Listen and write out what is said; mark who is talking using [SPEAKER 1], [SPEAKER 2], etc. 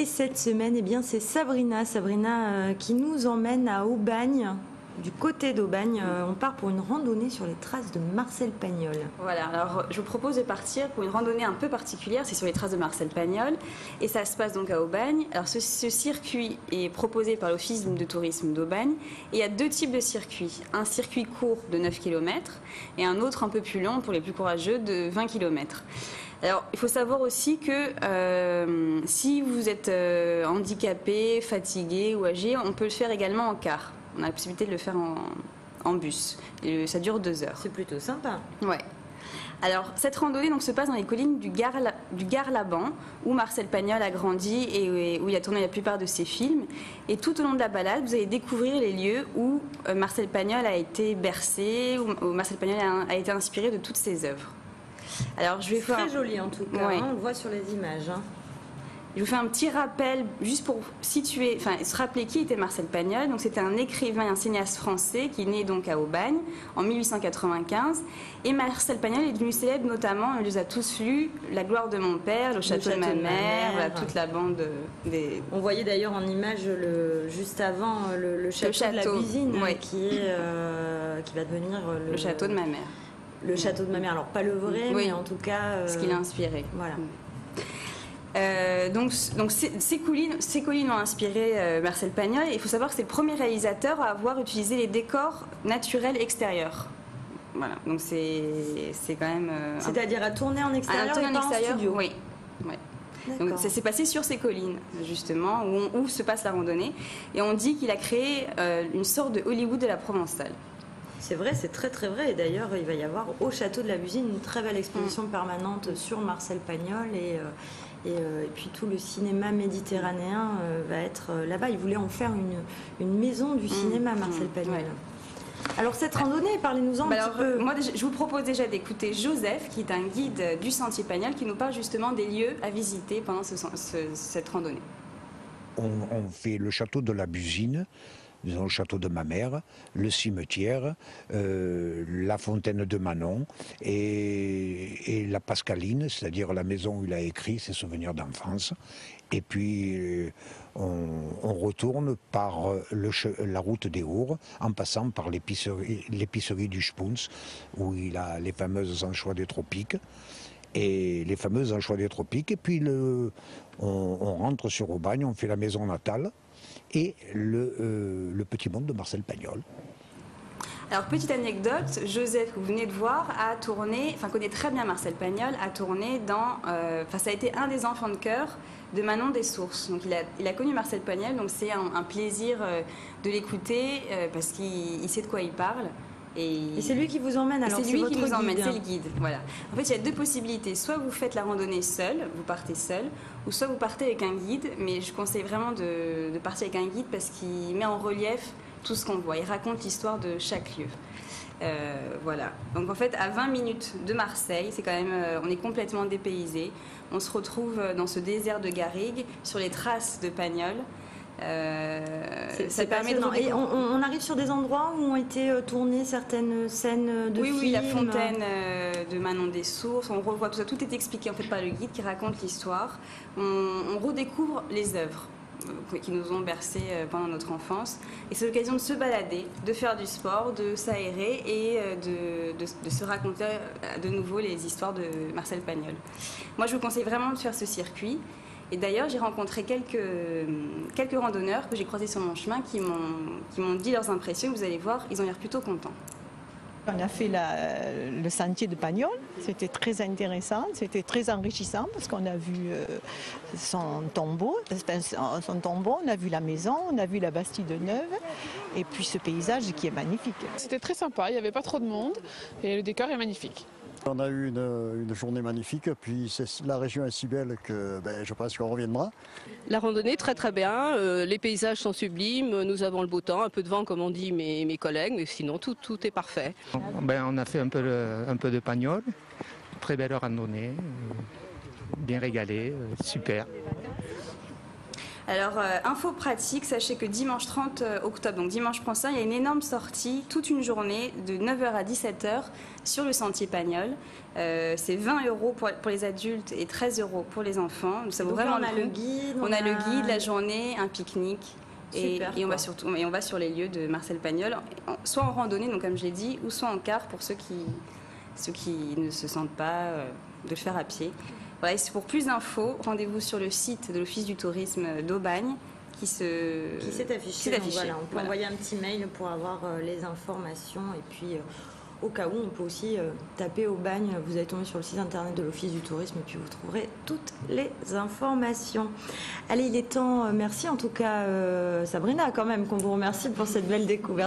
[SPEAKER 1] cette semaine, eh bien, c'est Sabrina qui nous emmène à Aubagne. Du côté d'Aubagne, on part pour une randonnée sur les traces de Marcel Pagnol.
[SPEAKER 2] Voilà, alors je vous propose de partir pour une randonnée un peu particulière, c'est sur les traces de Marcel Pagnol, et ça se passe donc à Aubagne. Alors ce circuit est proposé par l'Office de tourisme d'Aubagne, et il y a deux types de circuits. Un circuit court de 9 km et un autre un peu plus long pour les plus courageux de 20 km. Alors, il faut savoir aussi que si vous êtes handicapé, fatigué ou âgé, on peut le faire également en car. On a la possibilité de le faire en bus. Et ça dure 2 heures.
[SPEAKER 1] C'est plutôt sympa.
[SPEAKER 2] Ouais. Alors, cette randonnée donc, se passe dans les collines du Gard-Laban, où Marcel Pagnol a grandi et où il a tourné la plupart de ses films. Et tout au long de la balade, vous allez découvrir les lieux où Marcel Pagnol a été bercé, où Marcel Pagnol a été inspiré de toutes ses œuvres. Alors, je vais faire
[SPEAKER 1] très joli en tout cas, on le voit sur les images.
[SPEAKER 2] Je vous fais un petit rappel, juste pour se rappeler qui était Marcel Pagnol. Donc, c'était un écrivain et un cinéaste français qui est né donc à Aubagne en 1895. Et Marcel Pagnol est devenu célèbre notamment, on les a tous lus, La gloire de mon père, Le château de ma mère, voilà, toute la bande des...
[SPEAKER 1] On voyait d'ailleurs en image juste avant le château de la Buisine, qui va devenir
[SPEAKER 2] le château de ma mère.
[SPEAKER 1] Le château de ma mère, alors pas le vrai, mais en tout cas...
[SPEAKER 2] ce qui l'a inspiré.
[SPEAKER 1] Voilà.
[SPEAKER 2] Donc ces collines ont inspiré Marcel Pagnol. Il faut savoir que c'est le premier réalisateur à avoir utilisé les décors naturels extérieurs. Voilà, donc c'est quand même...
[SPEAKER 1] C'est-à-dire à tourner en extérieur et pas en studio.
[SPEAKER 2] Oui. Donc ça s'est passé sur ces collines, justement, où se passe la randonnée. Et on dit qu'il a créé une sorte de Hollywood de la Provençale.
[SPEAKER 1] C'est vrai, c'est très très vrai. Et d'ailleurs, il va y avoir au château de la Buisine une très belle exposition permanente sur Marcel Pagnol et puis tout le cinéma méditerranéen va être là-bas. Il voulait en faire une maison du cinéma, Marcel Pagnol. Ouais. Alors cette randonnée, parlez-nous-en un petit peu.
[SPEAKER 2] Moi, je vous propose déjà d'écouter Joseph, qui est un guide du Sentier Pagnol, qui nous parle justement des lieux à visiter pendant cette randonnée.
[SPEAKER 3] On fait le château de la Buisine, disons le château de ma mère, le cimetière, la fontaine de Manon et la Pascaline, c'est-à-dire la maison où il a écrit ses souvenirs d'enfance. Et puis on retourne par la route des Our, en passant par l'épicerie du Spunz, où il a les fameuses anchois des tropiques. Et les fameuses anchois des tropiques. Et puis on rentre sur Aubagne, on fait la maison natale et le petit monde de Marcel Pagnol.
[SPEAKER 2] Alors, petite anecdote, Joseph, que vous venez de voir, connaît très bien Marcel Pagnol, a tourné ça a été un des enfants de chœur de Manon des Sources. Donc, il a connu Marcel Pagnol, donc c'est un plaisir de l'écouter parce qu'il sait de quoi il parle.
[SPEAKER 1] Et c'est lui qui vous emmène, alors
[SPEAKER 2] c'est lui qui vous emmène, c'est le guide. Voilà. En fait, il y a deux possibilités. Soit vous faites la randonnée seul, vous partez seul, ou soit vous partez avec un guide. Mais je conseille vraiment de partir avec un guide parce qu'il met en relief tout ce qu'on voit. Il raconte l'histoire de chaque lieu. Voilà. Donc en fait, à 20 minutes de Marseille, c'est quand même, on est complètement dépaysé. On se retrouve dans ce désert de Garrigues, sur les traces de Pagnol.
[SPEAKER 1] Ça permet de... Et on arrive sur des endroits où ont été tournées certaines scènes de films.
[SPEAKER 2] Oui, la fontaine de Manon des Sources, on revoit tout ça, tout est expliqué en fait par le guide qui raconte l'histoire. On redécouvre les œuvres qui nous ont bercés pendant notre enfance. Et c'est l'occasion de se balader, de faire du sport, de s'aérer et de se raconter de nouveau les histoires de Marcel Pagnol. Moi, je vous conseille vraiment de faire ce circuit. Et d'ailleurs, j'ai rencontré quelques randonneurs que j'ai croisés sur mon chemin qui m'ont dit leurs impressions. Vous allez voir, ils ont l'air plutôt contents.
[SPEAKER 4] On a fait le sentier de Pagnol, c'était très intéressant, c'était très enrichissant parce qu'on a vu son tombeau, on a vu la maison, on a vu la Bastille de Neuve et puis ce paysage qui est magnifique.
[SPEAKER 5] C'était très sympa, il n'y avait pas trop de monde et le décor est magnifique.
[SPEAKER 6] On a eu une journée magnifique, puis la région est si belle que je pense qu'on reviendra.
[SPEAKER 7] La randonnée très très bien, les paysages sont sublimes, nous avons le beau temps, un peu de vent comme on dit mes collègues, mais sinon tout est parfait.
[SPEAKER 8] On a fait un peu de Pagnol, très belle randonnée, bien régalé, super.
[SPEAKER 2] Alors, info pratique, sachez que dimanche 30 octobre, donc dimanche prochain, il y a une énorme sortie, toute une journée, de 9h à 17h, sur le sentier Pagnol. C'est 20 € pour les adultes et 13 € pour les enfants. Ça vaut vraiment
[SPEAKER 1] on a
[SPEAKER 2] le
[SPEAKER 1] le
[SPEAKER 2] coup.
[SPEAKER 1] guide.
[SPEAKER 2] On a le guide, la journée, un pique-nique. Et on va sur les lieux de Marcel Pagnol, soit en randonnée, donc comme je l'ai dit, ou soit en car pour ceux qui ne se sentent pas de le faire à pied. Voilà, et pour plus d'infos, rendez-vous sur le site de l'Office du tourisme d'Aubagne qui s'est affiché.
[SPEAKER 1] Donc voilà, on peut envoyer un petit mail pour avoir les informations et puis au cas où on peut aussi taper Aubagne, vous allez tomber sur le site internet de l'Office du tourisme et puis vous trouverez toutes les informations. Allez, il est temps, merci en tout cas Sabrina quand même, qu'on vous remercie pour cette belle découverte.